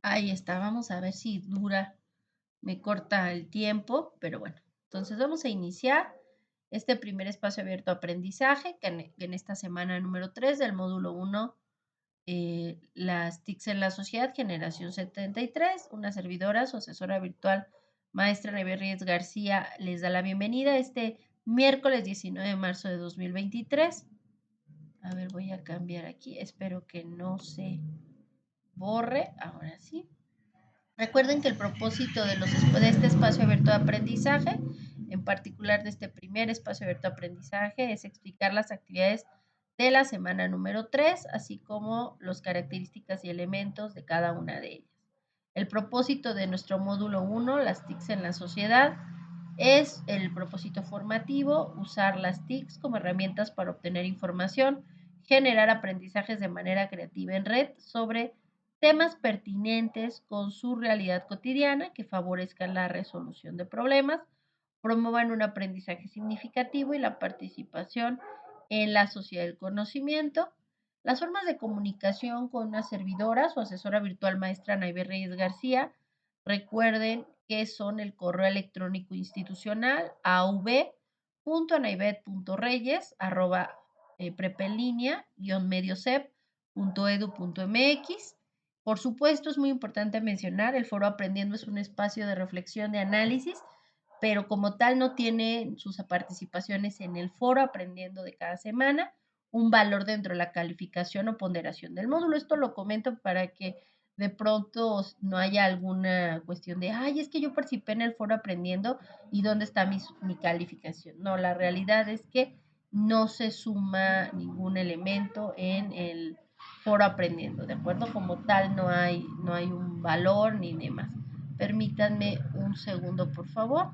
Ahí está, vamos a ver si dura, me corta el tiempo, pero bueno. Entonces vamos a iniciar este primer espacio abierto a aprendizaje, que en esta semana número 3 del módulo 1, las TICs en la sociedad, generación 73, una servidora, su asesora virtual, maestra Neve Reyes García, les da la bienvenida este miércoles 19 de marzo de 2023. A ver, voy a cambiar aquí, espero que no se borre, ahora sí. Recuerden que el propósito de este espacio abierto de aprendizaje, en particular de este primer espacio abierto de aprendizaje, es explicar las actividades de la semana número 3, así como las características y elementos de cada una de ellas. El propósito de nuestro módulo 1, las TICs en la sociedad, es el propósito formativo, usar las TICs como herramientas para obtener información, generar aprendizajes de manera creativa en red sobre temas pertinentes con su realidad cotidiana que favorezcan la resolución de problemas, promuevan un aprendizaje significativo y la participación en la sociedad del conocimiento. Las formas de comunicación con una servidora, su asesora virtual maestra Naive Reyes García, recuerden que son el correo electrónico institucional av.naivet.reyes@prepelinea-mediosep.edu.mx. Por supuesto, es muy importante mencionar, el foro Aprendiendo es un espacio de reflexión, de análisis, pero como tal no tiene sus participaciones en el foro Aprendiendo de cada semana un valor dentro de la calificación o ponderación del módulo. Esto lo comento para que de pronto no haya alguna cuestión de, ay, es que yo participé en el foro Aprendiendo y dónde está mi calificación. No, la realidad es que no se suma ningún elemento en el foro Aprendiendo, ¿de acuerdo? Como tal no hay un valor ni demás. Permítanme un segundo, por favor.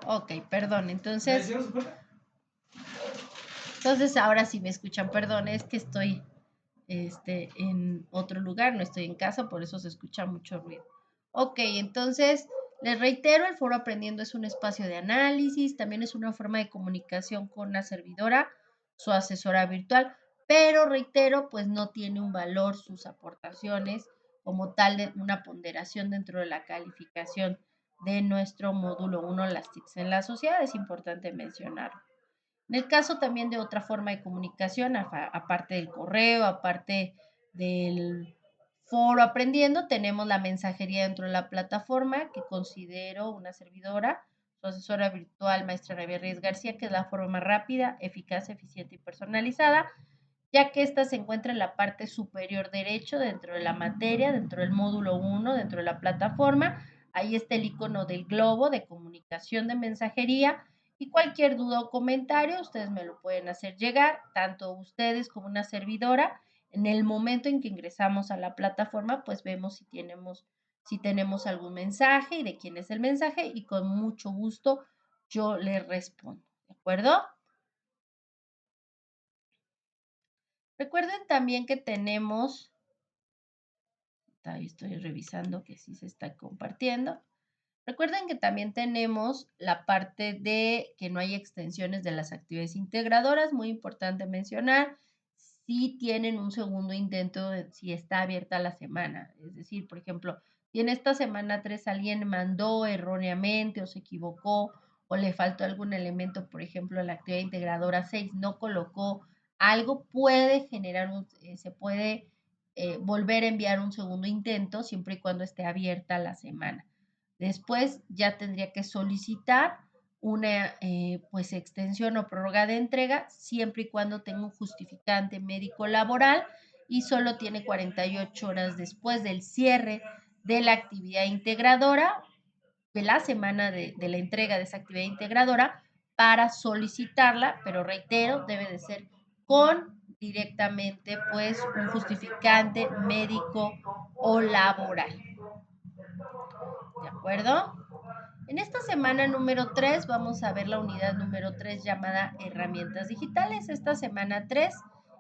Ok, perdón, entonces ahora sí me escuchan, perdón, es que estoy en otro lugar, no estoy en casa, por eso se escucha mucho ruido. Ok, entonces les reitero, el foro Aprendiendo es un espacio de análisis, también es una forma de comunicación con la servidora, su asesora virtual, pero reitero, pues no tiene un valor sus aportaciones como tal de una ponderación dentro de la calificación de nuestro módulo 1, las TICs en la sociedad, es importante mencionarlo. En el caso también de otra forma de comunicación, aparte del correo, aparte del foro Aprendiendo, tenemos la mensajería dentro de la plataforma que considero una servidora, su asesora virtual, maestra Javier Reyes García, que es la forma más rápida, eficaz, eficiente y personalizada, ya que ésta se encuentra en la parte superior derecho dentro de la materia, dentro del módulo 1, dentro de la plataforma. Ahí está el icono del globo de comunicación de mensajería y cualquier duda o comentario ustedes me lo pueden hacer llegar, tanto ustedes como una servidora. En el momento en que ingresamos a la plataforma, pues vemos si tenemos algún mensaje y de quién es el mensaje y con mucho gusto yo le respondo. ¿De acuerdo? Recuerden también que tenemos, ahí estoy revisando que sí se está compartiendo. Recuerden que también tenemos la parte de que no hay extensiones de las actividades integradoras, muy importante mencionar. Si tienen un segundo intento, si está abierta la semana, es decir, por ejemplo, Y en esta semana 3 alguien mandó erróneamente o se equivocó o le faltó algún elemento, por ejemplo, la actividad integradora 6 no colocó algo, puede generar se puede volver a enviar un segundo intento siempre y cuando esté abierta la semana. Después ya tendría que solicitar una pues extensión o prórroga de entrega siempre y cuando tenga un justificante médico laboral y solo tiene 48 horas después del cierre de la actividad integradora, de la semana de la entrega de esa actividad integradora para solicitarla, pero reitero, debe de ser con directamente pues un justificante médico o laboral. ¿De acuerdo? En esta semana número 3 vamos a ver la unidad número 3 llamada herramientas digitales. Esta semana 3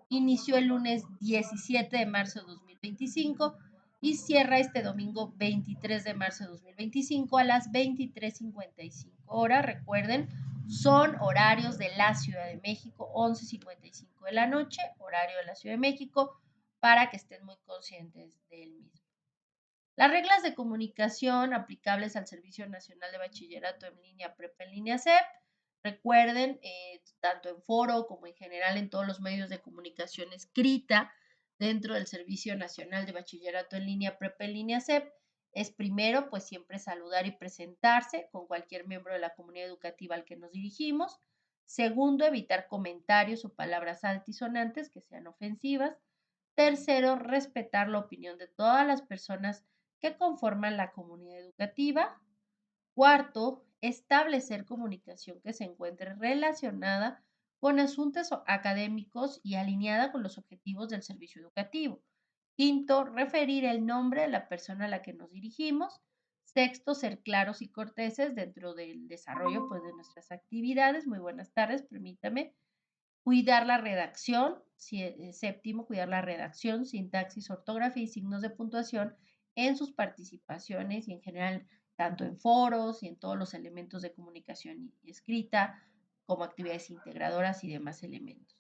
inició el lunes 17 de marzo de 2025 y cierra este domingo 23 de marzo de 2025 a las 23:55 horas. Recuerden, son horarios de la Ciudad de México, 11:55 de la noche, horario de la Ciudad de México, para que estén muy conscientes del mismo. Las reglas de comunicación aplicables al Servicio Nacional de Bachillerato en línea, Prepa en línea SEP. Recuerden, tanto en foro como en general en todos los medios de comunicación escrita dentro del Servicio Nacional de Bachillerato en línea, Prepa en línea SEP, es primero, pues siempre saludar y presentarse con cualquier miembro de la comunidad educativa al que nos dirigimos. Segundo, evitar comentarios o palabras altisonantes que sean ofensivas. Tercero, respetar la opinión de todas las personas que conforman la comunidad educativa. Cuarto, establecer comunicación que se encuentre relacionada con asuntos académicos y alineada con los objetivos del servicio educativo. Quinto, referir el nombre de la persona a la que nos dirigimos. Sexto, ser claros y corteses dentro del desarrollo pues, de nuestras actividades. Muy buenas tardes, permítame. Cuidar la redacción. Séptimo, cuidar la redacción, sintaxis, ortografía y signos de puntuación en sus participaciones y en general tanto en foros y en todos los elementos de comunicación escrita, como actividades integradoras y demás elementos.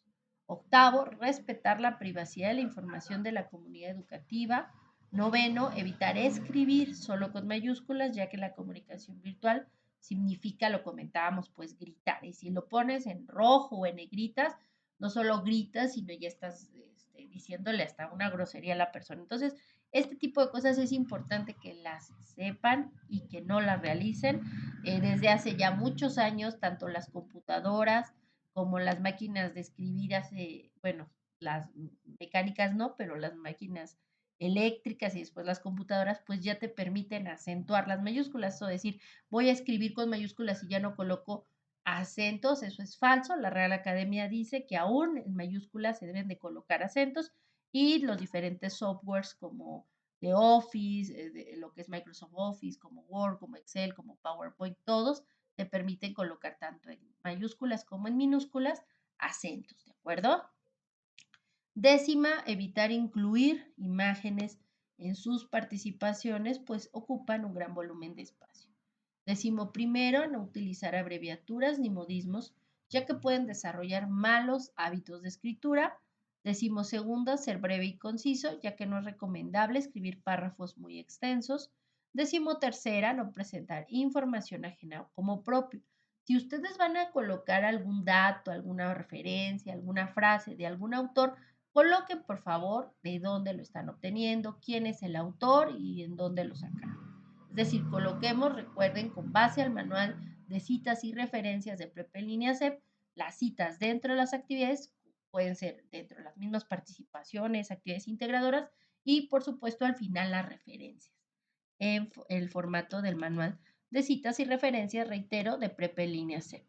Octavo, respetar la privacidad de la información de la comunidad educativa. Noveno, evitar escribir solo con mayúsculas, ya que la comunicación virtual significa, lo comentábamos, pues gritar. Y si lo pones en rojo o en negritas, no solo gritas, sino ya estás diciéndole hasta una grosería a la persona. Entonces, este tipo de cosas es importante que las sepan y que no las realicen. Desde hace ya muchos años, tanto las computadoras como las máquinas de escribir, bueno, las mecánicas no, pero las máquinas eléctricas y después las computadoras, pues ya te permiten acentuar las mayúsculas, o decir, voy a escribir con mayúsculas y ya no coloco acentos, eso es falso. La Real Academia dice que aún en mayúsculas se deben de colocar acentos y los diferentes softwares como de Office, de lo que es Microsoft Office, como Word, como Excel, como PowerPoint, todos te permiten colocar tanto en mayúsculas como en minúsculas acentos, ¿de acuerdo? Décima, evitar incluir imágenes en sus participaciones, pues ocupan un gran volumen de espacio. Décimo primero, no utilizar abreviaturas ni modismos, ya que pueden desarrollar malos hábitos de escritura. Décimo segundo, ser breve y conciso, ya que no es recomendable escribir párrafos muy extensos. Décimo tercera, no presentar información ajena como propio. Si ustedes van a colocar algún dato, alguna referencia, alguna frase de algún autor, coloquen por favor de dónde lo están obteniendo, quién es el autor y en dónde lo sacaron. Es decir, coloquemos, recuerden, con base al manual de citas y referencias de Prepa en línea SEP, las citas dentro de las actividades pueden ser dentro de las mismas participaciones, actividades integradoras y por supuesto al final las referencias en el formato del manual de citas y referencias, reitero, de Prepa en línea SEP.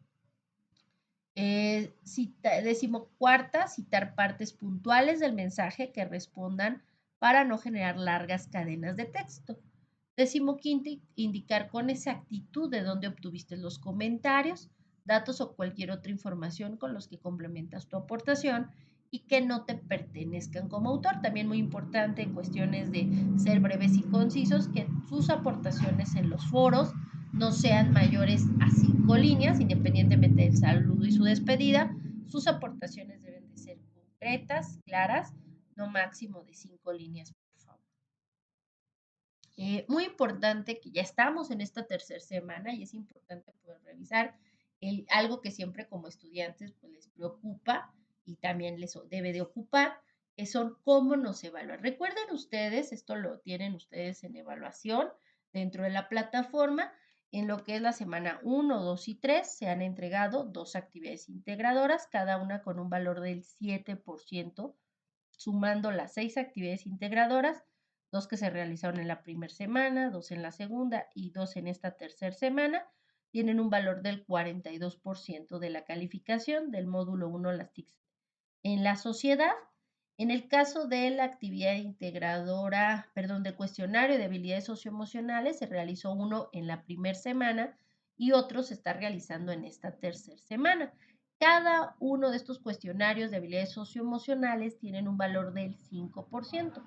Decimocuarta, citar partes puntuales del mensaje que respondan para no generar largas cadenas de texto. Decimoquinto, indicar con exactitud de dónde obtuviste los comentarios, datos o cualquier otra información con los que complementas tu aportación y que no te pertenezcan como autor. También muy importante en cuestiones de ser breves y concisos, que sus aportaciones en los foros no sean mayores a 5 líneas, independientemente del saludo y su despedida. Sus aportaciones deben de ser concretas, claras, no máximo de 5 líneas, por favor. Muy importante que ya estamos en esta tercera semana y es importante poder revisar algo que siempre como estudiantes pues, les preocupa y también les debe de ocupar, que son cómo nos evalúan. Recuerden ustedes, esto lo tienen ustedes en evaluación dentro de la plataforma, en lo que es la semana 1, 2 y 3 se han entregado 2 actividades integradoras, cada una con un valor del 7%, sumando las 6 actividades integradoras, 2 que se realizaron en la primera semana, 2 en la segunda y 2 en esta tercera semana, tienen un valor del 42% de la calificación del módulo 1 las TICs. En la sociedad, en el caso de la actividad integradora, perdón, del cuestionario de habilidades socioemocionales, se realizó uno en la primera semana y otro se está realizando en esta tercera semana. Cada uno de estos cuestionarios de habilidades socioemocionales tienen un valor del 5%.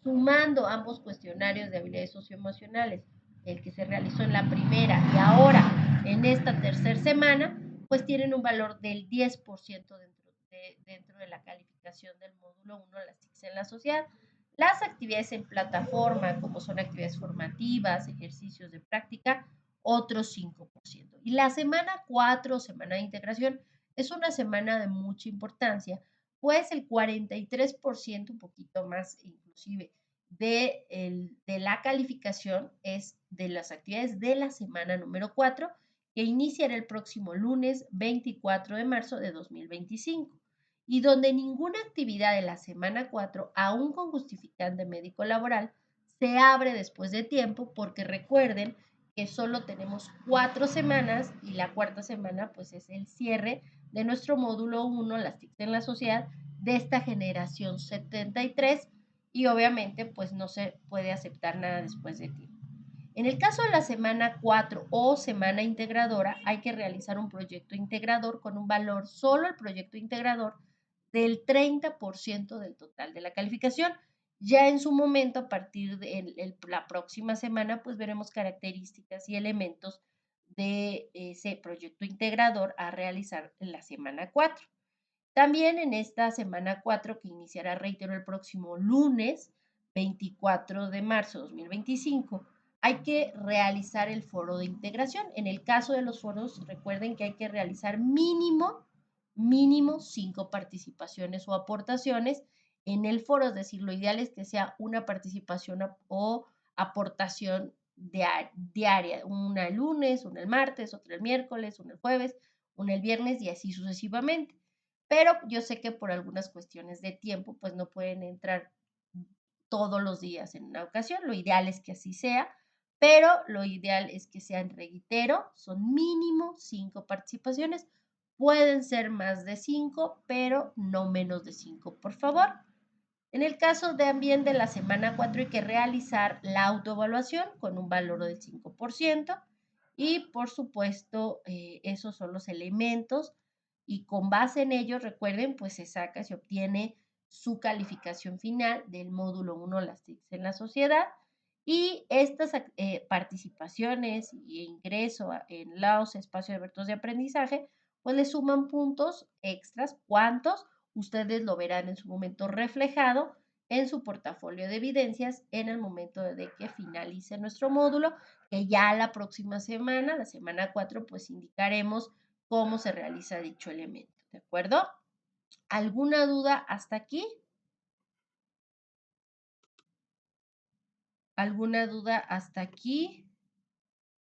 Sumando ambos cuestionarios de habilidades socioemocionales, el que se realizó en la primera y ahora en esta tercera semana, pues tienen un valor del 10% dentro de la calificación del módulo 1, las TICs en la sociedad. Las actividades en plataforma, como son actividades formativas, ejercicios de práctica, otro 5%. Y la semana 4, semana de integración, es una semana de mucha importancia, pues el 43%, un poquito más inclusive, de la calificación es de las actividades de la semana número 4, que iniciará el próximo lunes 24 de marzo de 2025 y donde ninguna actividad de la semana 4, aún con justificante médico laboral, se abre después de tiempo, porque recuerden que solo tenemos 4 semanas y la cuarta semana pues es el cierre de nuestro módulo 1, las TICs en la sociedad, de esta generación 73 y obviamente pues no se puede aceptar nada después de tiempo. En el caso de la semana 4 o semana integradora, hay que realizar un proyecto integrador con un valor, solo el proyecto integrador, del 30% del total de la calificación. Ya en su momento, a partir de la próxima semana, pues veremos características y elementos de ese proyecto integrador a realizar en la semana 4. También en esta semana 4, que iniciará, reitero, el próximo lunes 24 de marzo de 2025, hay que realizar el foro de integración. En el caso de los foros, recuerden que hay que realizar mínimo 5 participaciones o aportaciones en el foro, es decir, lo ideal es que sea una participación o aportación diaria, una el lunes, una el martes, otra el miércoles, una el jueves, una el viernes y así sucesivamente. Pero yo sé que por algunas cuestiones de tiempo, pues no pueden entrar todos los días en una ocasión. Lo ideal es que así sea, pero lo ideal es que sean, reitero, son mínimo 5 participaciones. Pueden ser más de 5, pero no menos de 5, por favor. En el caso también de la semana 4 hay que realizar la autoevaluación con un valor del 5% y por supuesto esos son los elementos y con base en ellos, recuerden, pues se obtiene su calificación final del módulo 1, las TICs en la sociedad, y estas participaciones e ingreso en los espacios abiertos de aprendizaje, pues le suman puntos extras. ¿Cuántos? Ustedes lo verán en su momento reflejado en su portafolio de evidencias en el momento de que finalice nuestro módulo, que ya la próxima semana, la semana 4, pues indicaremos cómo se realiza dicho elemento, ¿de acuerdo? ¿Alguna duda hasta aquí? ¿Alguna duda hasta aquí?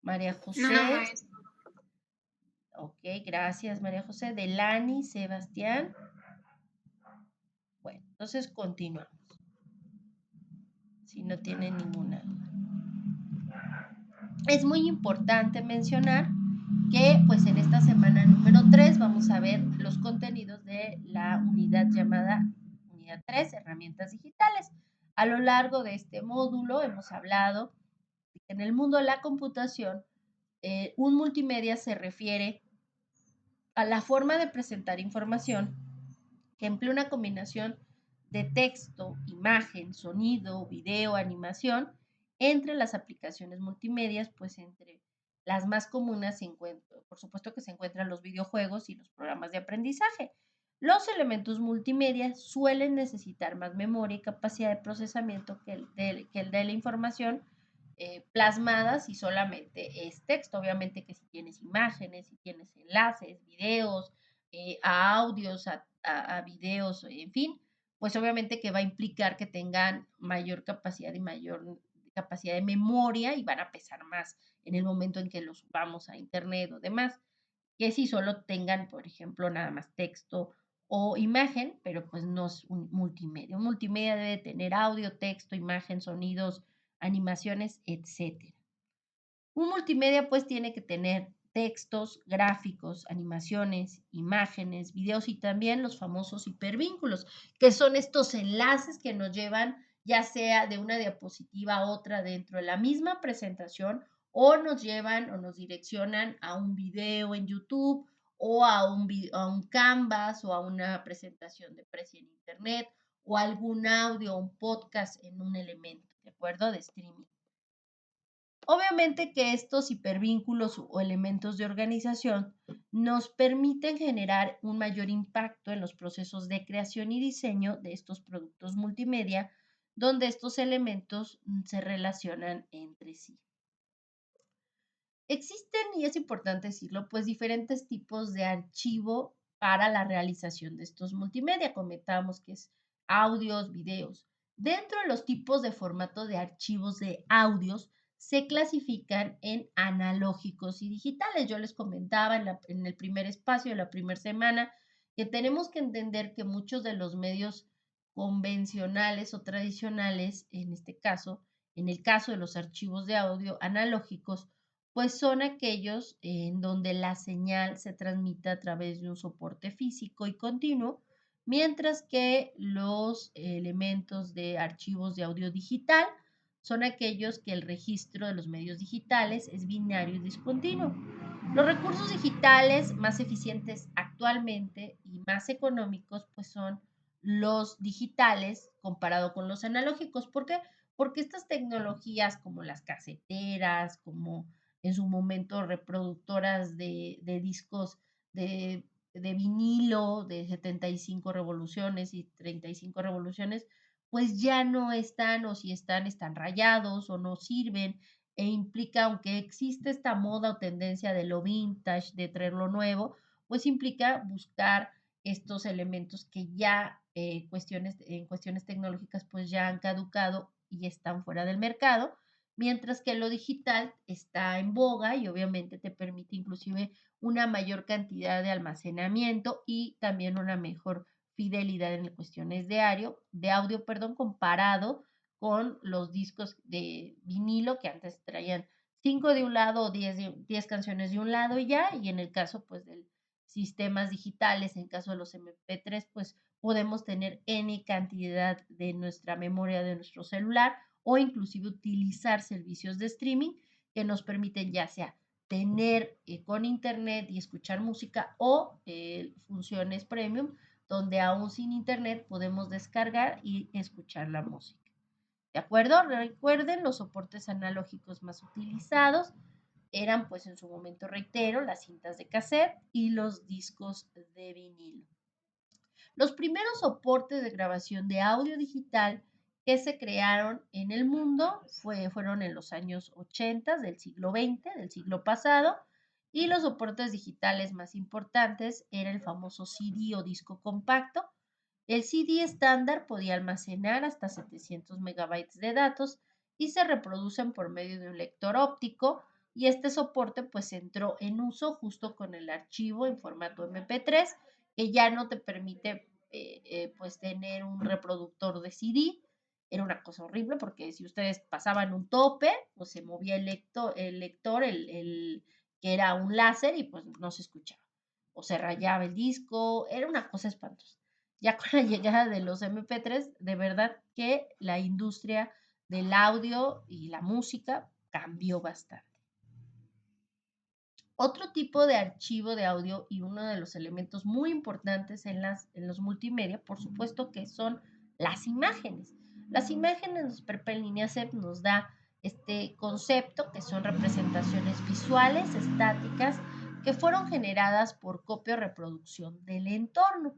María José. No, maestra. Ok, gracias María José. Delani, Sebastián. Bueno, entonces continuamos. Si no tienen ninguna duda. Es muy importante mencionar que pues en esta semana número 3 vamos a ver los contenidos de la unidad llamada unidad 3, herramientas digitales. A lo largo de este módulo hemos hablado de que en el mundo de la computación, un multimedia se refiere a la forma de presentar información que emplea una combinación de texto, imagen, sonido, video, animación. Entre las aplicaciones multimedias, pues entre las más comunes se encuentran, por supuesto que se encuentran los videojuegos y los programas de aprendizaje. Los elementos multimedia suelen necesitar más memoria y capacidad de procesamiento que el de la información plasmadas y solamente es texto. Obviamente que si tienes imágenes, si tienes enlaces, videos, a audios, a videos, en fin, pues obviamente que va a implicar que tengan mayor capacidad y mayor capacidad de memoria y van a pesar más en el momento en que los subamos a internet o demás, que si solo tengan, por ejemplo, nada más texto o imagen, pero pues no es un multimedia. Un multimedia debe tener audio, texto, imagen, sonidos, animaciones, etcétera. Un multimedia pues tiene que tener textos, gráficos, animaciones, imágenes, videos y también los famosos hipervínculos, que son estos enlaces que nos llevan ya sea de una diapositiva a otra dentro de la misma presentación o nos llevan o nos direccionan a un video en YouTube o a un Canvas o a una presentación de precio en Internet o algún audio o un podcast en un elemento, ¿de acuerdo? De streaming. Obviamente que estos hipervínculos o elementos de organización nos permiten generar un mayor impacto en los procesos de creación y diseño de estos productos multimedia, donde estos elementos se relacionan entre sí. Existen, y es importante decirlo, pues diferentes tipos de archivo para la realización de estos multimedia. Comentábamos que es audios, videos. Dentro de los tipos de formato de archivos de audios, se clasifican en analógicos y digitales. Yo les comentaba en el primer espacio de la primera semana que tenemos que entender que muchos de los medios convencionales o tradicionales, en este caso, en el caso de los archivos de audio analógicos, pues son aquellos en donde la señal se transmite a través de un soporte físico y continuo, mientras que los elementos de archivos de audio digital son aquellos que el registro de los medios digitales es binario y discontinuo. Los recursos digitales más eficientes actualmente y más económicos pues son los digitales comparado con los analógicos. ¿Por qué? Porque estas tecnologías como las caseteras, como en su momento reproductoras de discos de, de vinilo de 75 revoluciones y 35 revoluciones, pues ya no están o si están, están rayados o no sirven e implica, aunque existe esta moda o tendencia de lo vintage, de traer lo nuevo, pues implica buscar estos elementos que ya en cuestiones tecnológicas pues ya han caducado y están fuera del mercado, mientras que lo digital está en boga y obviamente te permite inclusive una mayor cantidad de almacenamiento y también una mejor fidelidad en cuestiones de audio, perdón, comparado con los discos de vinilo que antes traían 5 de un lado o 10 canciones de un lado y ya, y en el caso pues de sistemas digitales, en caso de los MP3, pues podemos tener N cantidad de nuestra memoria de nuestro celular o inclusive utilizar servicios de streaming que nos permiten ya sea tener con internet y escuchar música o funciones premium donde aún sin internet podemos descargar y escuchar la música. ¿De acuerdo? Recuerden, los soportes analógicos más utilizados eran, pues en su momento reitero, las cintas de cassette y los discos de vinilo. Los primeros soportes de grabación de audio digital que se crearon en el mundo fueron en los años 80 del siglo XX, del siglo pasado, y los soportes digitales más importantes era el famoso CD o disco compacto. El CD estándar podía almacenar hasta 700 megabytes de datos y se reproducen por medio de un lector óptico y este soporte pues entró en uso justo con el archivo en formato MP3 que ya no te permite pues tener un reproductor de CD. Era una cosa horrible porque si ustedes pasaban un tope, pues se movía el lector, que era un láser y pues no se escuchaba. O se rayaba el disco, era una cosa espantosa. Ya con la llegada de los MP3, de verdad que la industria del audio y la música cambió bastante. Otro tipo de archivo de audio y uno de los elementos muy importantes en los multimedia, por supuesto que son las imágenes. Las imágenes Perpel-Liniacept nos da este concepto que son representaciones visuales estáticas que fueron generadas por copia o reproducción del entorno.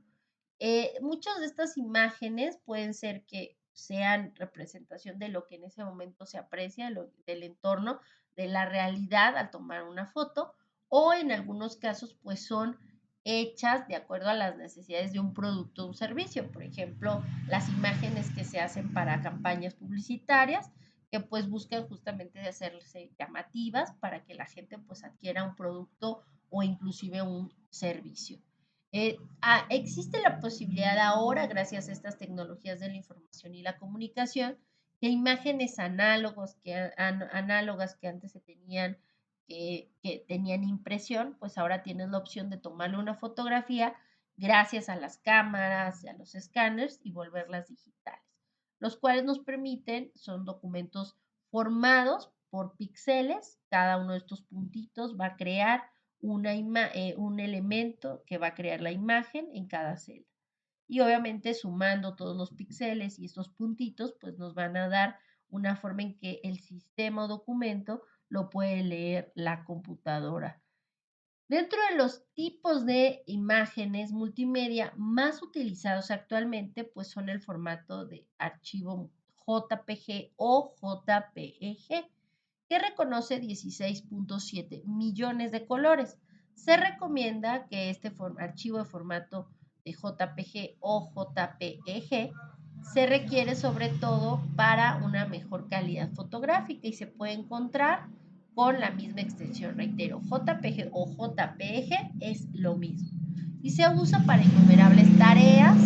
Muchas de estas imágenes pueden ser que sean representación de lo que en ese momento se aprecia, del entorno, de la realidad al tomar una foto, o en algunos casos pues son hechas de acuerdo a las necesidades de un producto o un servicio. Por ejemplo, las imágenes que se hacen para campañas publicitarias que pues buscan justamente de hacerse llamativas para que la gente pues adquiera un producto o inclusive un servicio. Existe la posibilidad ahora, gracias a estas tecnologías de la información y la comunicación, que imágenes análogas que antes se tenían, que tenían impresión, pues ahora tienes la opción de tomarle una fotografía gracias a las cámaras, a los escáneres y volverlas digitales, los cuales nos permiten, son documentos formados por píxeles, cada uno de estos puntitos va a crear un elemento que va a crear la imagen en cada celda. Y obviamente sumando todos los píxeles y estos puntitos, pues nos van a dar una forma en que el sistema o documento lo puede leer la computadora. Dentro de los tipos de imágenes multimedia más utilizados actualmente, pues son el formato de archivo JPG o JPEG, que reconoce 16.7 millones de colores. Se recomienda que este archivo de formato de JPG o JPEG se requiere sobre todo para una mejor calidad fotográfica y se puede encontrar con la misma extensión. Reitero, JPG o JPG es lo mismo y se usa para innumerables tareas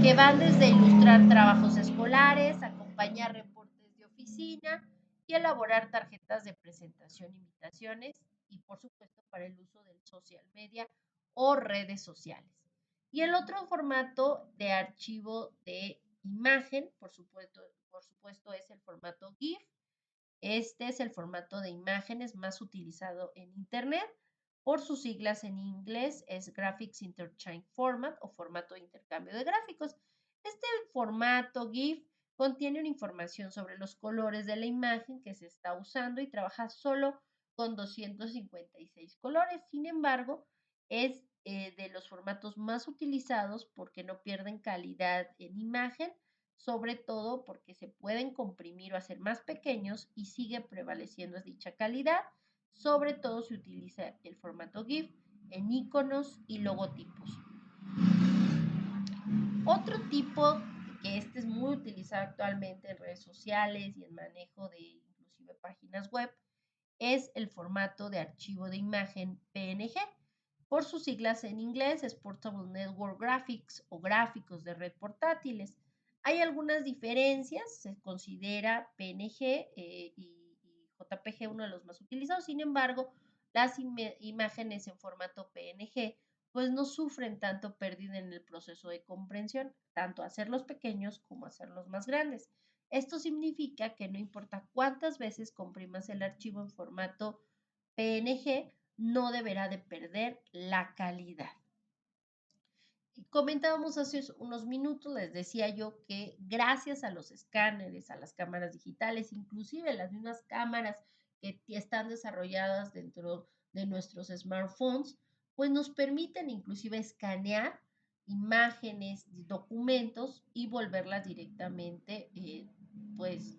que van desde ilustrar trabajos escolares, acompañar reportes de oficina y elaborar tarjetas de presentación, invitaciones y por supuesto para el uso del social media o redes sociales. Y el otro formato de archivo de imagen, por supuesto es el formato GIF. Este es el formato de imágenes más utilizado en Internet. Por sus siglas en inglés es Graphics Interchange Format o formato de intercambio de gráficos. Este formato GIF contiene una información sobre los colores de la imagen que se está usando y trabaja solo con 256 colores. Sin embargo, es de los formatos más utilizados porque no pierden calidad en imagen, sobre todo porque se pueden comprimir o hacer más pequeños y sigue prevaleciendo dicha calidad. Sobre todo se utiliza el formato GIF en iconos y logotipos. Otro tipo que es muy utilizado actualmente en redes sociales y en manejo de inclusive páginas web es el formato de archivo de imagen PNG. Por sus siglas en inglés es Portable Network Graphics o gráficos de red portátiles. Hay algunas diferencias, se considera PNG y JPG uno de los más utilizados, sin embargo, las imágenes en formato PNG pues no sufren tanto pérdida en el proceso de comprensión, tanto hacerlos pequeños como hacerlos más grandes. Esto significa que no importa cuántas veces comprimas el archivo en formato PNG, no deberá de perder la calidad. Comentábamos hace unos minutos, les decía yo que gracias a los escáneres, a las cámaras digitales, inclusive las mismas cámaras que están desarrolladas dentro de nuestros smartphones, pues nos permiten inclusive escanear imágenes, documentos y volverlas directamente, pues,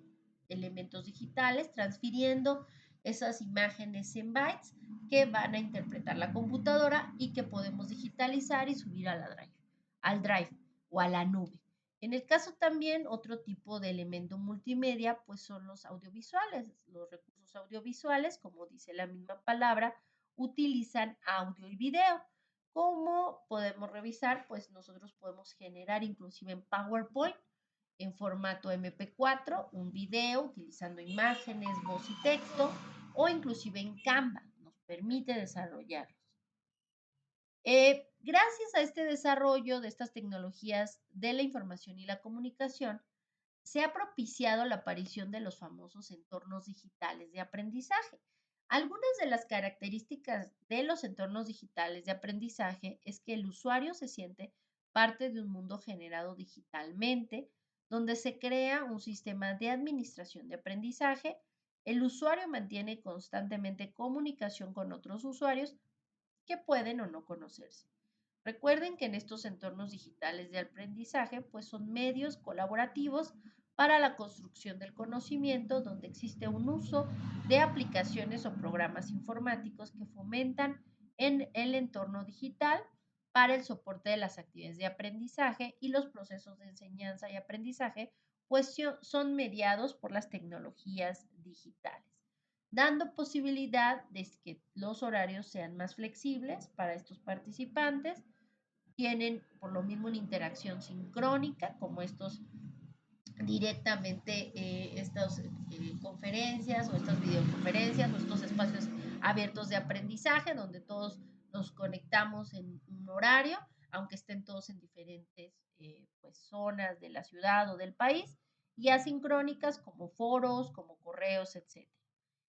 elementos digitales, transfiriendo esas imágenes en bytes que van a interpretar la computadora y que podemos digitalizar y subir a la Drive, al Drive o a la nube. En el caso también, otro tipo de elemento multimedia, pues son los audiovisuales. Los recursos audiovisuales, como dice la misma palabra, utilizan audio y video. ¿Cómo podemos revisar? Pues nosotros podemos generar inclusive en PowerPoint, en formato MP4, un video utilizando imágenes, voz y texto, o inclusive en Canva, nos permite desarrollarlos. Gracias a este desarrollo de estas tecnologías de la información y la comunicación, se ha propiciado la aparición de los famosos entornos digitales de aprendizaje. Algunas de las características de los entornos digitales de aprendizaje es que el usuario se siente parte de un mundo generado digitalmente, donde se crea un sistema de administración de aprendizaje. El usuario mantiene constantemente comunicación con otros usuarios que pueden o no conocerse. Recuerden que en estos entornos digitales de aprendizaje, pues son medios colaborativos para la construcción del conocimiento, donde existe un uso de aplicaciones o programas informáticos que fomentan en el entorno digital para el soporte de las actividades de aprendizaje y los procesos de enseñanza y aprendizaje, pues son mediados por las tecnologías digitales, dando posibilidad de que los horarios sean más flexibles para estos participantes. Tienen por lo mismo una interacción sincrónica, como estos directamente estas conferencias o estas videoconferencias o estos espacios abiertos de aprendizaje donde todos nos conectamos en un horario, aunque estén todos en diferentes pues, zonas de la ciudad o del país, y asincrónicas como foros, como correos, etcétera.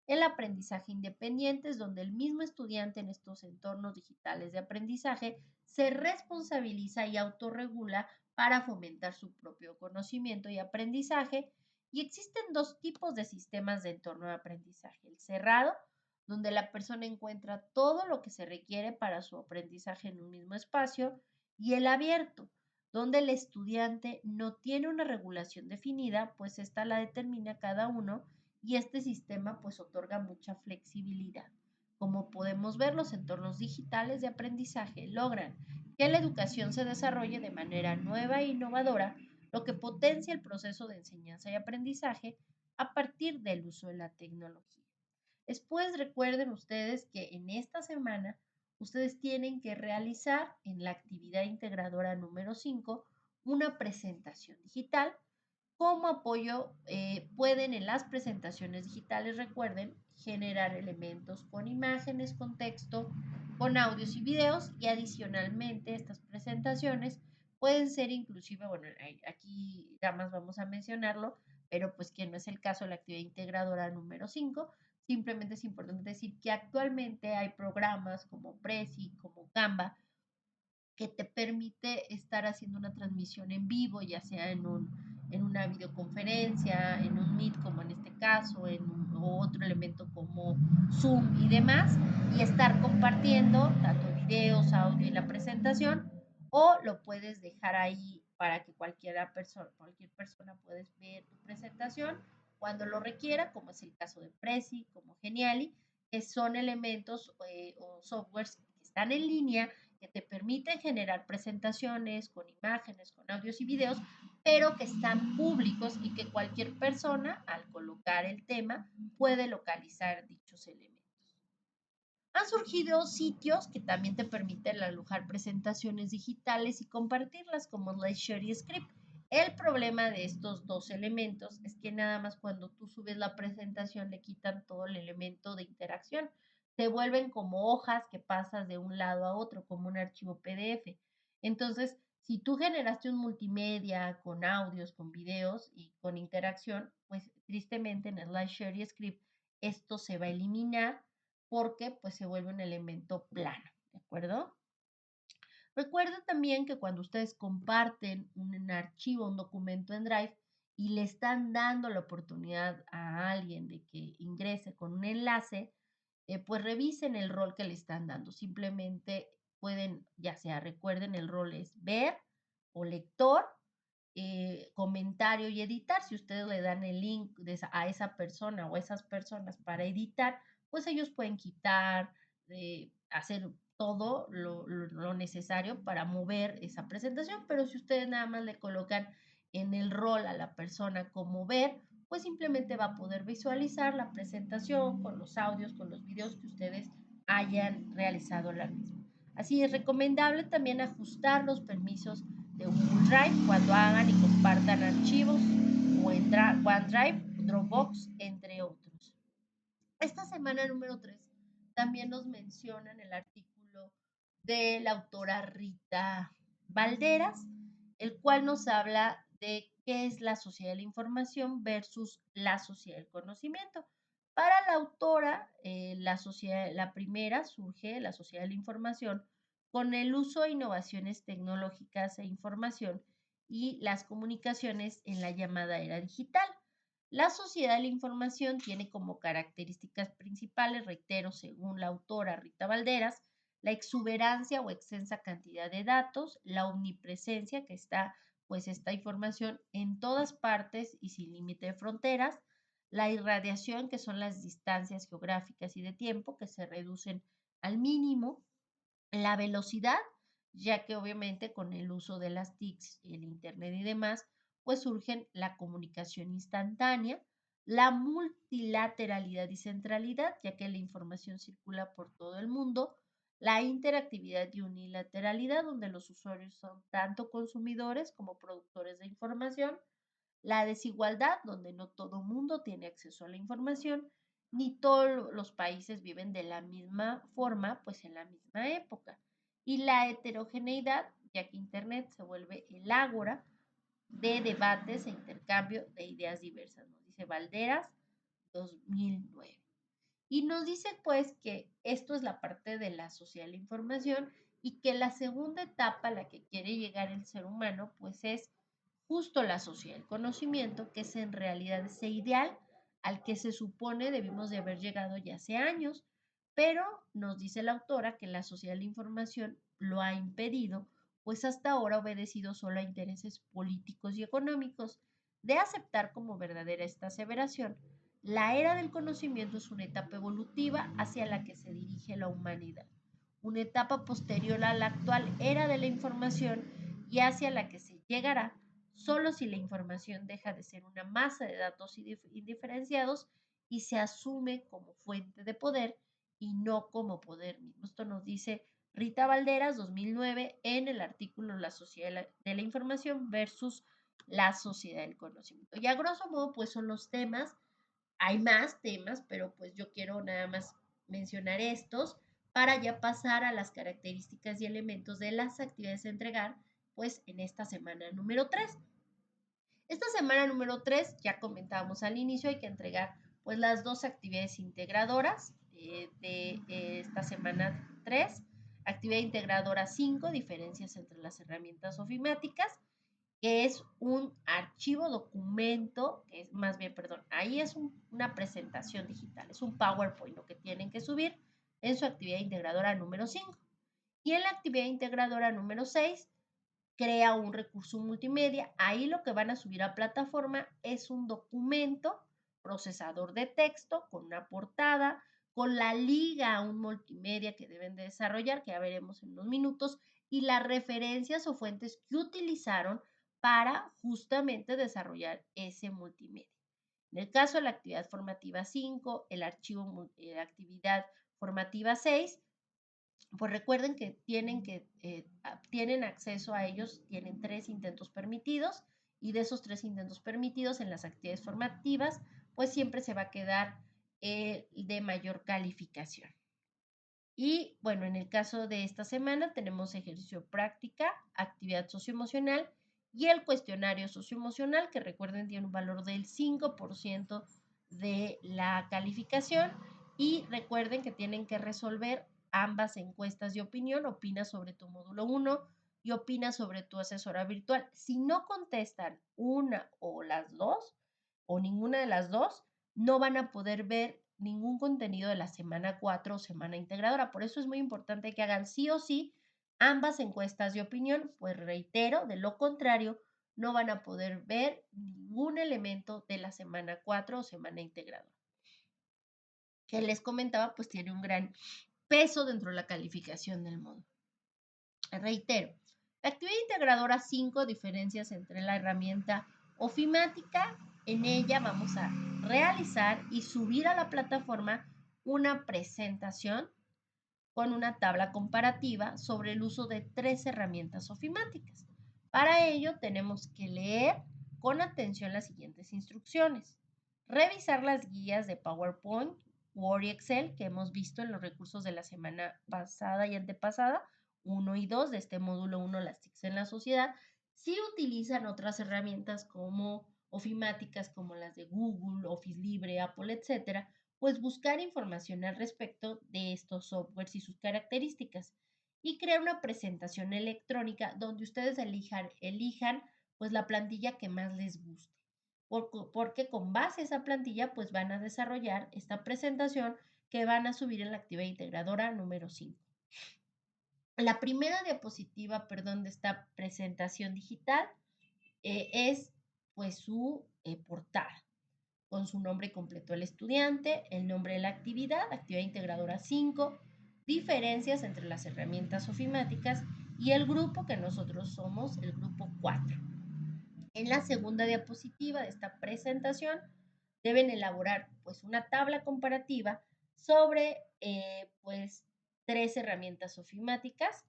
El aprendizaje independiente es donde el mismo estudiante en estos entornos digitales de aprendizaje se responsabiliza y autorregula para fomentar su propio conocimiento y aprendizaje. Y existen dos tipos de sistemas de entorno de aprendizaje. El cerrado, donde la persona encuentra todo lo que se requiere para su aprendizaje en un mismo espacio, y el abierto, donde el estudiante no tiene una regulación definida, pues esta la determina cada uno y este sistema pues otorga mucha flexibilidad. Como podemos ver, los entornos digitales de aprendizaje logran que la educación se desarrolle de manera nueva e innovadora, lo que potencia el proceso de enseñanza y aprendizaje a partir del uso de la tecnología. Después recuerden ustedes que en esta semana ustedes tienen que realizar en la actividad integradora número 5 una presentación digital. Como apoyo, pueden en las presentaciones digitales, recuerden, generar elementos con imágenes, con texto, con audios y videos y adicionalmente estas presentaciones pueden ser inclusive, bueno, aquí ya más vamos a mencionarlo, pero pues que no es el caso de la actividad integradora número 5, simplemente es importante decir que actualmente hay programas como Prezi, como Canva, que te permite estar haciendo una transmisión en vivo, ya sea en una videoconferencia, en un Meet como en este caso, o otro elemento como Zoom y demás, y estar compartiendo tanto videos, audio y la presentación, o lo puedes dejar ahí para que cualquier persona pueda ver tu presentación cuando lo requiera, como es el caso de Prezi, como Geniali, que son elementos o softwares que están en línea que te permiten generar presentaciones con imágenes, con audios y videos, pero que están públicos y que cualquier persona, al colocar el tema, puede localizar dichos elementos. Han surgido sitios que también te permiten alojar presentaciones digitales y compartirlas, como SlideShare y Script. El problema de estos dos elementos es que nada más cuando tú subes la presentación le quitan todo el elemento de interacción. Se vuelven como hojas que pasas de un lado a otro, como un archivo PDF. Entonces, si tú generaste un multimedia con audios, con videos y con interacción, pues tristemente en SlideShare y Script esto se va a eliminar porque pues se vuelve un elemento plano, ¿de acuerdo? Recuerda también que cuando ustedes comparten un archivo, un documento en Drive y le están dando la oportunidad a alguien de que ingrese con un enlace, pues revisen el rol que le están dando. Simplemente pueden, ya sea recuerden, el rol es ver o lector, comentario y editar. Si ustedes le dan el link a esa persona o a esas personas para editar, pues ellos pueden quitar, hacer todo lo necesario para mover esa presentación, pero si ustedes nada más le colocan en el rol a la persona como ver, pues simplemente va a poder visualizar la presentación con los audios, con los videos que ustedes hayan realizado la misma. Así es recomendable también ajustar los permisos de Google Drive cuando hagan y compartan archivos o en OneDrive, Dropbox, entre otros. Esta semana número 3 también nos mencionan el artículo de la autora Rita Valderas, el cual nos habla de qué es la sociedad de la información versus la sociedad del conocimiento. Para la autora, la primera surge, la sociedad de la información, con el uso de innovaciones tecnológicas e información y las comunicaciones en la llamada era digital. La sociedad de la información tiene como características principales, reitero, según la autora Rita Valderas, la exuberancia o extensa cantidad de datos, la omnipresencia que está pues esta información en todas partes y sin límite de fronteras, la irradiación, que son las distancias geográficas y de tiempo, que se reducen al mínimo, la velocidad, ya que obviamente con el uso de las TICs, el Internet y demás, pues surgen la comunicación instantánea, la multilateralidad y centralidad, ya que la información circula por todo el mundo, la interactividad y unilateralidad, donde los usuarios son tanto consumidores como productores de información, la desigualdad, donde no todo mundo tiene acceso a la información, ni todos los países viven de la misma forma, pues en la misma época. Y la heterogeneidad, ya que Internet se vuelve el ágora de debates e intercambio de ideas diversas, nos dice Valderas 2009. Y nos dice pues que esto es la parte de la sociedad de la información y que la segunda etapa a la que quiere llegar el ser humano pues es justo la sociedad del conocimiento, que es en realidad ese ideal al que se supone debimos de haber llegado ya hace años, pero nos dice la autora que la sociedad de la información lo ha impedido, pues hasta ahora ha obedecido solo a intereses políticos y económicos. De aceptar como verdadera esta aseveración, la era del conocimiento es una etapa evolutiva hacia la que se dirige la humanidad, una etapa posterior a la actual era de la información y hacia la que se llegará solo si la información deja de ser una masa de datos indiferenciados y se asume como fuente de poder y no como poder mismo. Esto nos dice Rita Valderas, 2009, en el artículo La sociedad de la información versus la sociedad del conocimiento. Y a grosso modo, pues son los temas. Hay más temas, pero pues yo quiero nada más mencionar estos para ya pasar a las características y elementos de las actividades a entregar, pues en esta semana número 3. Esta semana número 3, ya comentábamos al inicio, hay que entregar pues las dos actividades integradoras de esta semana 3. Actividad integradora 5, diferencias entre las herramientas ofimáticas, que es un archivo documento, que es más bien, perdón, ahí es una presentación digital, es un PowerPoint lo que tienen que subir en su actividad integradora número 5. Y en la actividad integradora número 6, crea un recurso multimedia. Ahí lo que van a subir a plataforma es un documento, procesador de texto, con una portada, con la liga a un multimedia que deben de desarrollar, que ya veremos en unos minutos, y las referencias o fuentes que utilizaron para justamente desarrollar ese multimedia. En el caso de la actividad formativa 5, el archivo de actividad formativa 6, pues recuerden que tienen acceso a ellos, tienen 3 intentos permitidos y de esos 3 intentos permitidos en las actividades formativas, pues siempre se va a quedar de mayor calificación. Y bueno, en el caso de esta semana tenemos ejercicio práctica, actividad socioemocional y el cuestionario socioemocional, que recuerden tiene un valor del 5% de la calificación. Y recuerden que tienen que resolver ambas encuestas de opinión, opina sobre tu módulo 1 y opina sobre tu asesora virtual. Si no contestan una o las dos, o ninguna de las dos, no van a poder ver ningún contenido de la semana 4 o semana integradora. Por eso es muy importante que hagan sí o sí ambas encuestas de opinión, pues reitero, de lo contrario, no van a poder ver ningún elemento de la semana 4 o semana integradora. Que les comentaba, pues tiene un gran peso dentro de la calificación del módulo. Reitero, la actividad integradora 5, diferencias entre la herramienta ofimática. En ella vamos a realizar y subir a la plataforma una presentación con una tabla comparativa sobre el uso de 3 herramientas ofimáticas. Para ello tenemos que leer con atención las siguientes instrucciones. Revisar las guías de PowerPoint, Word y Excel que hemos visto en los recursos de la semana pasada y antepasada, 1 y 2 de este módulo 1, las TICs en la sociedad. Si utilizan otras herramientas como ofimáticas como las de Google, Office Libre, Apple, etcétera, pues buscar información al respecto de estos softwares y sus características y crear una presentación electrónica donde ustedes elijan pues la plantilla que más les guste. Porque con base a esa plantilla pues van a desarrollar esta presentación que van a subir en la actividad integradora número 5. La primera diapositiva, perdón, de esta presentación digital es pues su portada, con su nombre completo del estudiante, el nombre de la actividad integradora 5, diferencias entre las herramientas ofimáticas y el grupo que nosotros somos, el grupo 4. En la segunda diapositiva de esta presentación deben elaborar pues una tabla comparativa sobre pues 3 herramientas ofimáticas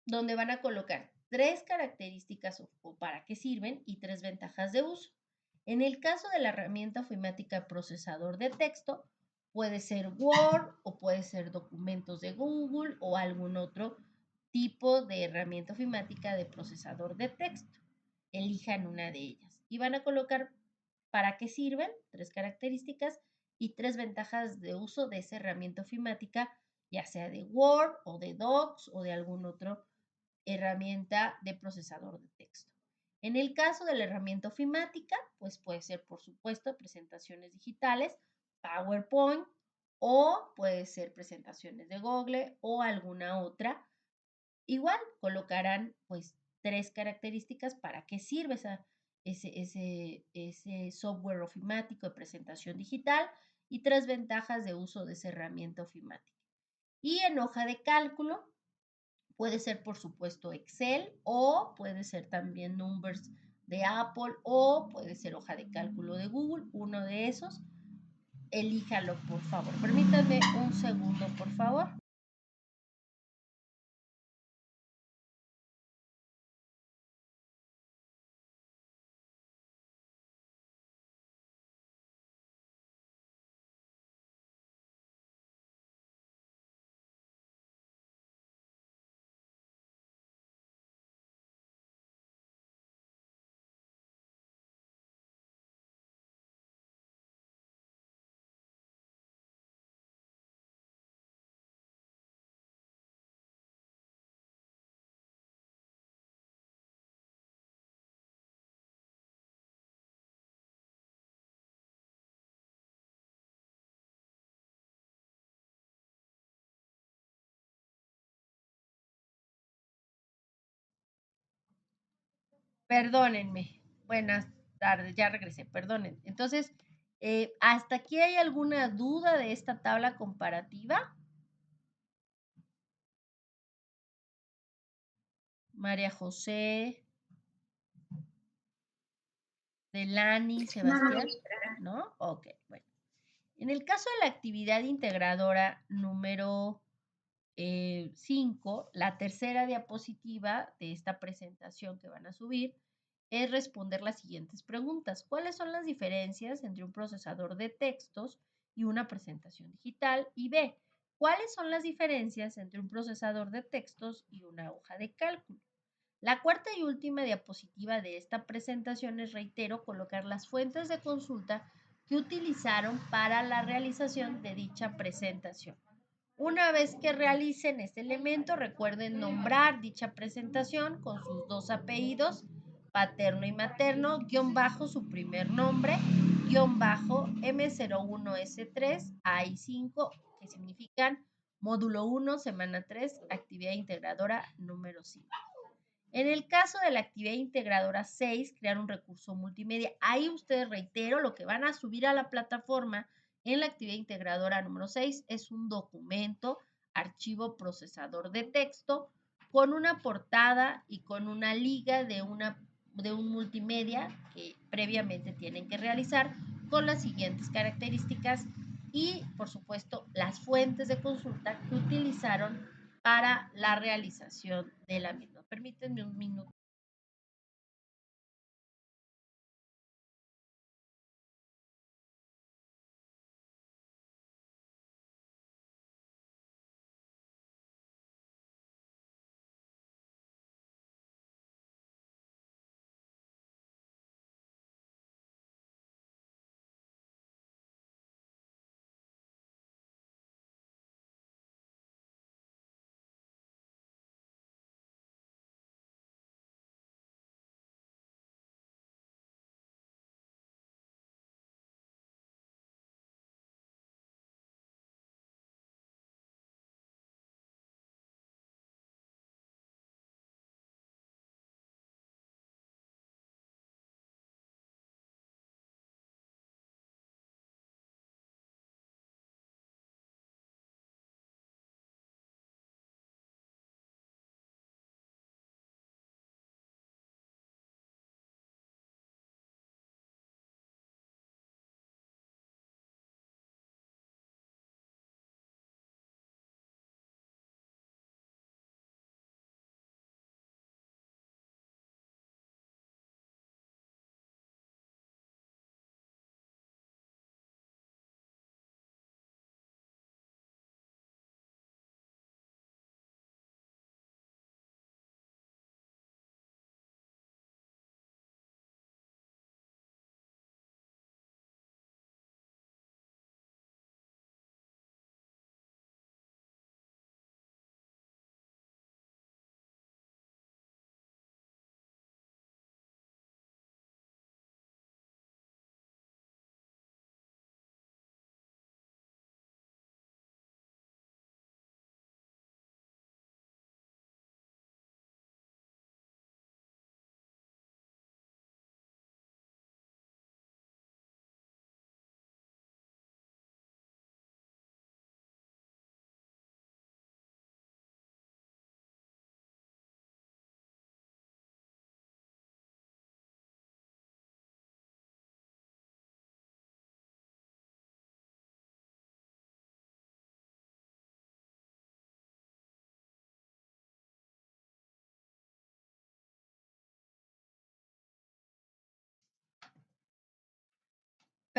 donde van a colocar 3 características o para qué sirven y 3 ventajas de uso. En el caso de la herramienta ofimática procesador de texto, puede ser Word o puede ser documentos de Google o algún otro tipo de herramienta ofimática de procesador de texto. Elijan una de ellas y van a colocar para qué sirven, 3 características y 3 ventajas de uso de esa herramienta ofimática, ya sea de Word o de Docs o de algún otro herramienta de procesador de texto. En el caso de la herramienta ofimática, pues puede ser, por supuesto, presentaciones digitales, PowerPoint, o puede ser presentaciones de Google o alguna otra. Igual colocarán pues 3 características para qué sirve ese software ofimático de presentación digital y 3 ventajas de uso de esa herramienta ofimática. Y en hoja de cálculo, puede ser, por supuesto, Excel o puede ser también Numbers de Apple o puede ser hoja de cálculo de Google, uno de esos. Elíjalo, por favor. Permítanme un segundo, por favor. Perdónenme. Buenas tardes, ya regresé, perdonen. Entonces, ¿hasta aquí hay alguna duda de esta tabla comparativa? María José, Delani, Sebastián, ¿no? Ok, bueno. En el caso de la actividad integradora número 5, la tercera diapositiva de esta presentación que van a subir es responder las siguientes preguntas. ¿Cuáles son las diferencias entre un procesador de textos y una presentación digital? Y B, ¿cuáles son las diferencias entre un procesador de textos y una hoja de cálculo? La cuarta y última diapositiva de esta presentación es, reitero, colocar las fuentes de consulta que utilizaron para la realización de dicha presentación. Una vez que realicen este elemento, recuerden nombrar dicha presentación con sus 2 apellidos, paterno y materno, guión bajo su primer nombre, guión bajo M01S3, AI5, que significan módulo 1, semana 3, actividad integradora número 5. En el caso de la actividad integradora 6, crear un recurso multimedia. Ahí ustedes, reitero, lo que van a subir a la plataforma en la actividad integradora número 6 es un documento, archivo procesador de texto, con una portada y con una liga de un multimedia que previamente tienen que realizar con las siguientes características y, por supuesto, las fuentes de consulta que utilizaron para la realización de la misma. Permítanme un minuto.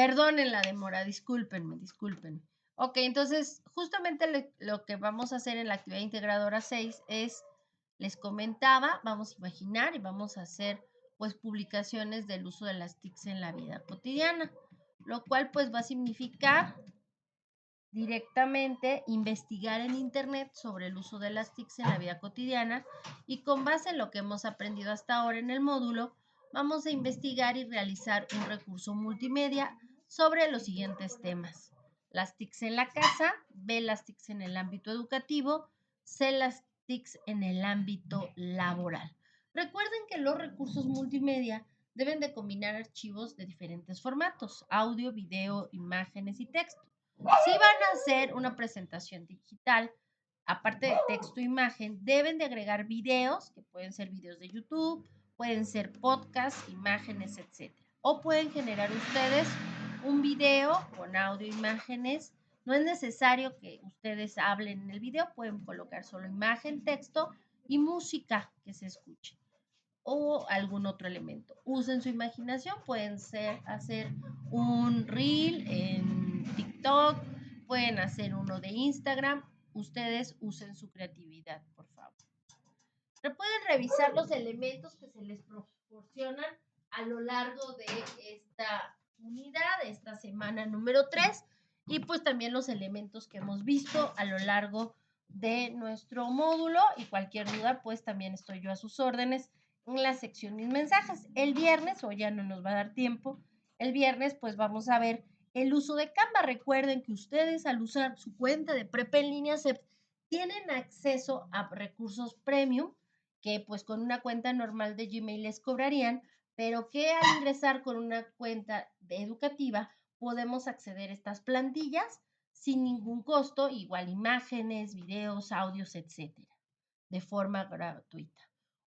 Perdonen la demora, discúlpenme, discúlpenme. Ok, entonces justamente lo que vamos a hacer en la actividad integradora 6 es, les comentaba, vamos a imaginar y vamos a hacer pues publicaciones del uso de las TICs en la vida cotidiana, lo cual pues va a significar directamente investigar en Internet sobre el uso de las TICs en la vida cotidiana y con base en lo que hemos aprendido hasta ahora en el módulo, vamos a investigar y realizar un recurso multimedia sobre los siguientes temas. Las TICs en la casa, B, las TICs en el ámbito educativo, C, las TICs en el ámbito laboral. Recuerden que los recursos multimedia deben de combinar archivos de diferentes formatos, audio, video, imágenes y texto. Si van a hacer una presentación digital, aparte de texto e imagen, deben de agregar videos, que pueden ser videos de YouTube, pueden ser podcasts, imágenes, etc. O pueden generar ustedes un video con audio e imágenes. No es necesario que ustedes hablen en el video, pueden colocar solo imagen, texto y música que se escuche o algún otro elemento. Usen su imaginación, pueden hacer un reel en TikTok, pueden hacer uno de Instagram. Ustedes usen su creatividad, por favor. Pueden revisar los elementos que se les proporcionan a lo largo de esta unidad, de esta semana número 3, y pues también los elementos que hemos visto a lo largo de nuestro módulo, y cualquier duda pues también estoy yo a sus órdenes en la sección mis mensajes. El viernes, o ya no nos va a dar tiempo, el viernes pues vamos a ver el uso de Canva. Recuerden que ustedes al usar su cuenta de Prepa en línea tienen acceso a recursos premium que pues con una cuenta normal de Gmail les cobrarían, pero que al ingresar con una cuenta educativa podemos acceder a estas plantillas sin ningún costo, igual imágenes, videos, audios, etcétera, de forma gratuita.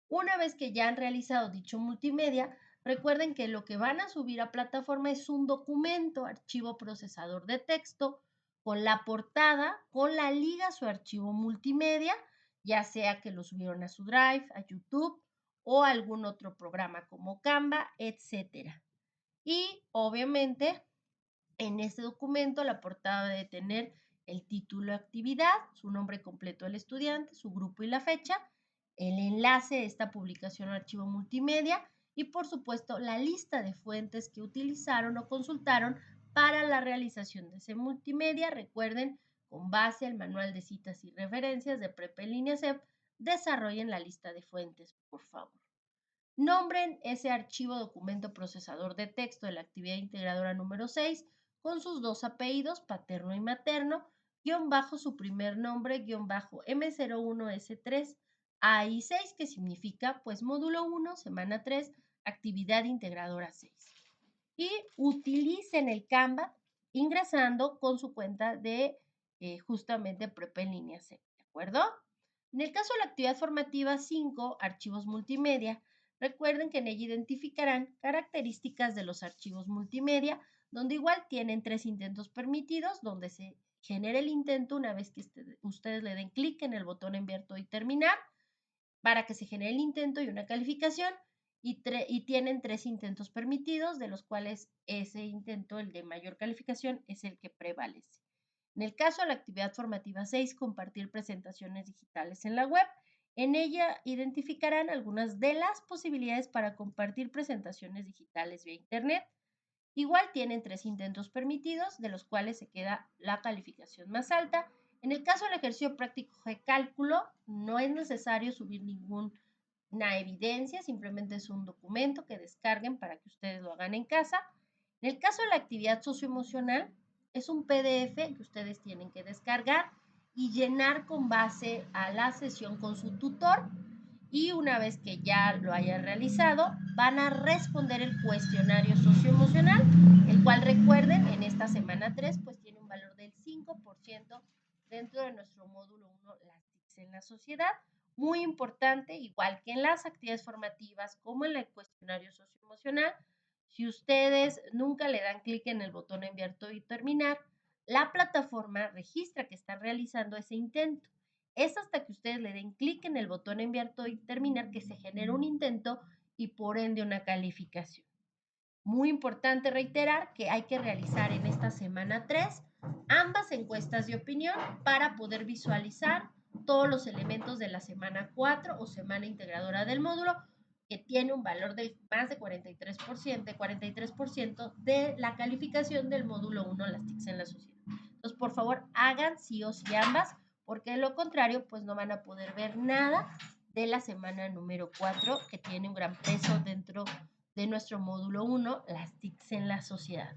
Una vez que ya han realizado dicho multimedia, recuerden que lo que van a subir a plataforma es un documento, archivo procesador de texto, con la portada, con la liga a su archivo multimedia, ya sea que lo subieron a su Drive, a YouTube o a algún otro programa como Canva, etcétera. Y obviamente en este documento la portada debe tener el título de actividad, su nombre completo del estudiante, su grupo y la fecha, el enlace de esta publicación o archivo multimedia y por supuesto la lista de fuentes que utilizaron o consultaron para la realización de ese multimedia. Recuerden, con base al manual de citas y referencias de Prepa en línea CEP, desarrollen la lista de fuentes, por favor. Nombren ese archivo documento procesador de texto de la actividad integradora número 6 con sus dos apellidos, paterno y materno, guión bajo su primer nombre, guión bajo M01S3 A y 6, que significa pues módulo 1, semana 3, actividad integradora 6. Y utilicen el Canva ingresando con su cuenta de justamente Prepa en línea C, ¿de acuerdo? En el caso de la actividad formativa 5, archivos multimedia, recuerden que en ella identificarán características de los archivos multimedia, donde igual tienen 3 intentos permitidos, donde se genera el intento una vez que ustedes le den clic en el botón enviar todo y terminar, para que se genere el intento y una calificación, y tienen 3 intentos permitidos, de los cuales ese intento, el de mayor calificación, es el que prevalece. En el caso de la actividad formativa 6, compartir presentaciones digitales en la web. En ella identificarán algunas de las posibilidades para compartir presentaciones digitales vía Internet. Igual tienen 3 intentos permitidos, de los cuales se queda la calificación más alta. En el caso del ejercicio práctico de cálculo, no es necesario subir ninguna evidencia, simplemente es un documento que descarguen para que ustedes lo hagan en casa. En el caso de la actividad socioemocional, es un PDF que ustedes tienen que descargar y llenar con base a la sesión con su tutor, y una vez que ya lo hayan realizado, van a responder el cuestionario socioemocional, el cual recuerden en esta semana 3 pues tiene un valor del 5% dentro de nuestro módulo 1, las TICs en la sociedad. Muy importante, igual que en las actividades formativas como en el cuestionario socioemocional, si ustedes nunca le dan clic en el botón enviar todo y terminar, la plataforma registra que están realizando ese intento. Es hasta que ustedes le den clic en el botón enviar todo y terminar que se genera un intento y por ende una calificación. Muy importante reiterar que hay que realizar en esta semana 3 ambas encuestas de opinión para poder visualizar todos los elementos de la semana 4 o semana integradora del módulo, que tiene un valor de más de 43% de la calificación del módulo 1, las TICs en la sociedad. Entonces, por favor, hagan sí o sí ambas, porque de lo contrario, pues no van a poder ver nada de la semana número 4, que tiene un gran peso dentro de nuestro módulo 1, las TICs en la sociedad.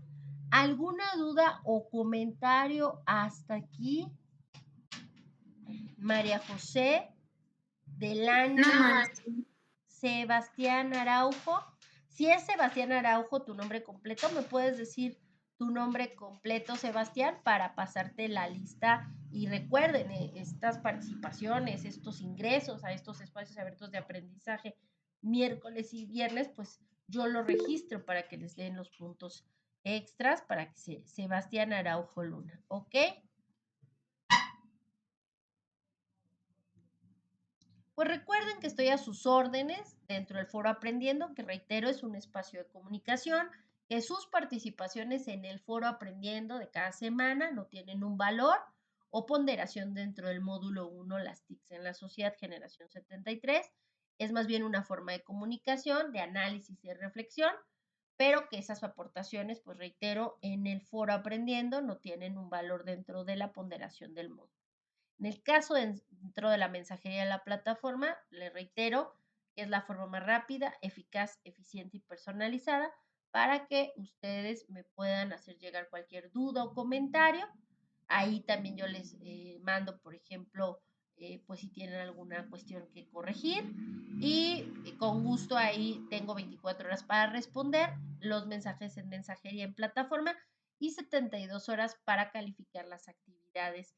¿Alguna duda o comentario hasta aquí? María José, Delani, Sebastián Araujo. Si es Sebastián Araujo tu nombre completo, ¿me puedes decir tu nombre completo, Sebastián, para pasarte la lista? Y recuerden, estas participaciones, estos ingresos a estos espacios abiertos de aprendizaje miércoles y viernes, pues yo lo registro para que les den los puntos extras para que Sebastián Araujo Luna, ¿ok? Pues recuerden que estoy a sus órdenes dentro del foro Aprendiendo, que reitero es un espacio de comunicación, que sus participaciones en el foro Aprendiendo de cada semana no tienen un valor o ponderación dentro del módulo 1, las TICs en la sociedad generación 73. Es más bien una forma de comunicación, de análisis y de reflexión, pero que esas aportaciones, pues reitero, en el foro Aprendiendo no tienen un valor dentro de la ponderación del módulo. En el caso dentro de la mensajería de la plataforma, le reitero que es la forma más rápida, eficaz, eficiente y personalizada para que ustedes me puedan hacer llegar cualquier duda o comentario. Ahí también yo les mando, por ejemplo, pues si tienen alguna cuestión que corregir y con gusto ahí tengo 24 horas para responder los mensajes en mensajería en plataforma y 72 horas para calificar las actividades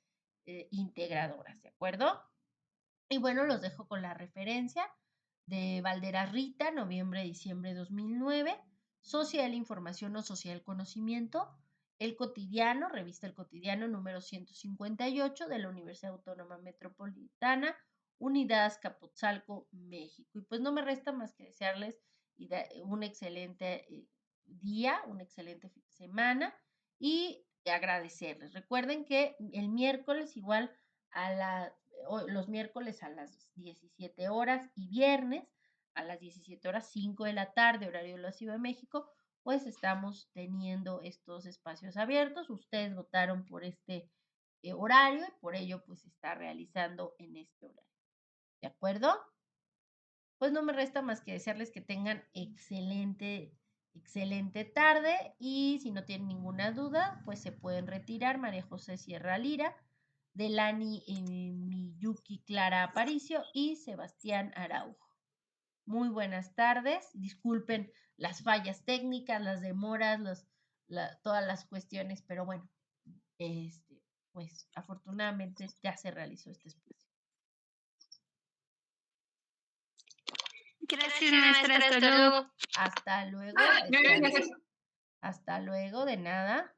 integradoras, ¿de acuerdo? Y bueno, los dejo con la referencia de Valderas Rita, noviembre-diciembre 2009, Social Información o Social Conocimiento, El Cotidiano, revista El Cotidiano número 158 de la Universidad Autónoma Metropolitana, Unidad Azcapotzalco, México. Y pues no me resta más que desearles un excelente día, un excelente fin de semana y agradecerles. Recuerden que el miércoles igual los miércoles a las 17 horas y viernes a las 17 horas 5 de la tarde, horario de la Ciudad de México, pues estamos teniendo estos espacios abiertos. Ustedes votaron por este horario y por ello pues se está realizando en este horario. ¿De acuerdo? Pues no me resta más que desearles que tengan excelente tarde y si no tienen ninguna duda, pues se pueden retirar María José Sierra Lira, Delani Miyuki Clara Aparicio y Sebastián Araujo. Muy buenas tardes, disculpen las fallas técnicas, las demoras, todas las cuestiones, pero bueno, pues afortunadamente ya se realizó este espacio. Gracias, maestra. Hasta luego. Hasta luego. Gracias. Hasta luego, de nada.